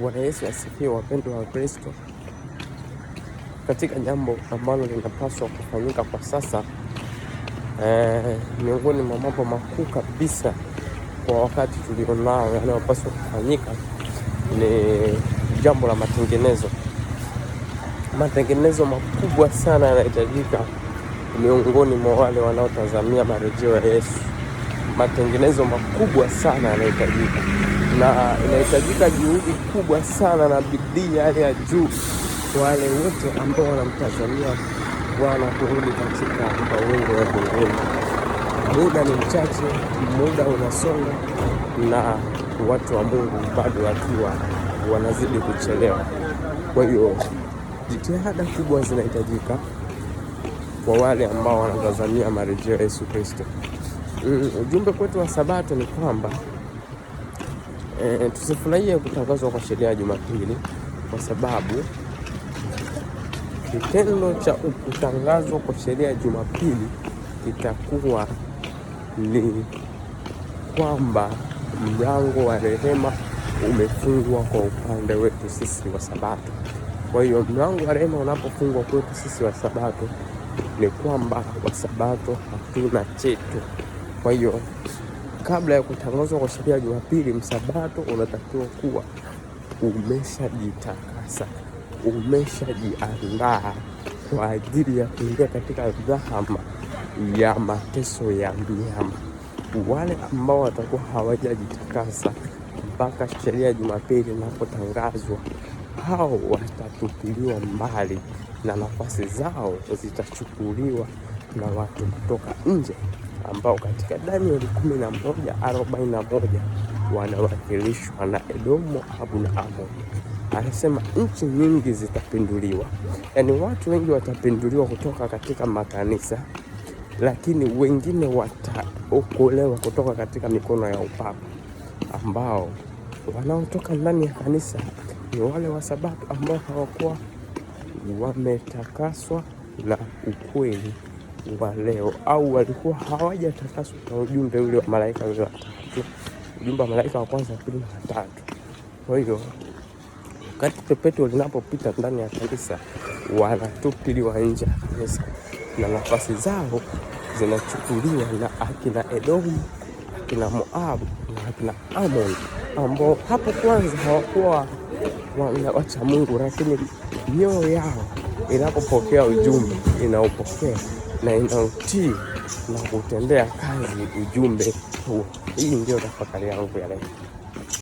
Bwana Yesu asifiwe, wapendwa wa Kristo. Katika jambo ambalo linapaswa kufanyika kwa sasa, miongoni mwa mambo makuu kabisa kwa wakati tulionao yanayopaswa kufanyika ni jambo la matengenezo. Matengenezo makubwa sana yanahitajika miongoni mwa wale wanaotazamia marejeo ya Yesu. Matengenezo makubwa sana yanahitajika, na inahitajika juhudi kubwa sana na bidii hali ya juu wale wote ambao wanamtazamia Bwana kurudi katika mawingu ya mbinguni. Muda ni mchache, muda unasonga, na watu wa Mungu bado wakiwa wanazidi kuchelewa. Kwa hiyo jitihada kubwa zinahitajika kwa wale ambao wanatazamia marejeo ya Yesu Kristo. Ujumbe kwetu wa Sabato ni kwamba tusifurahie kutangazwa kwa sheria ya Jumapili, kwa sababu kitendo cha kutangazwa kwa sheria ya Jumapili kitakuwa ni kwamba mlango wa rehema umefungwa kwa upande wetu sisi wa Sabato. Kwa hiyo mlango wa rehema unapofungwa kwetu sisi wa Sabato ni kwamba wa Sabato hatuna chetu. Kwa hiyo kabla ya kutangazwa kwa sheria ya Jumapili, msabato unatakiwa kuwa umeshajitakasa, umeshajiandaa kwa ajili ya kuingia katika dhahama ya mateso ya mnyama. Wale ambao watakuwa hawajajitakasa mpaka sheria ya Jumapili inapotangazwa, hao watatupiliwa mbali na nafasi zao zitachukuliwa na watu kutoka nje ambao katika Danieli 11:41 wanawakilishwa na Edomu, Moabu na Amoni. Anasema nchi nyingi zitapinduliwa, yaani watu wengi watapinduliwa kutoka katika makanisa, lakini wengine wataokolewa kutoka katika mikono ya upapa. Ambao wanaotoka ndani ya kanisa ni wale wa Sabato ambao hawakuwa wametakaswa na ukweli wa leo, au walikuwa hawajatakaswa na ujumbe ule wa malaika wale watatu, ujumbe wa malaika wa kwanza, wa pili na watatu. Kwa hiyo wakati pepeto linapopita ndani ya kanisa, wanatupiliwa nje ya kanisa na nafasi zao zinachukuliwa na akina Edomu, akina Moabu na akina Amoni, ambao hapo kwanza hawakuwa wacha Mungu, lakini mioyo yao inapopokea ujumbe inaupokea na inautii na kutendea kazi ujumbe huo. Hii ndio tafakari yangu ya leo.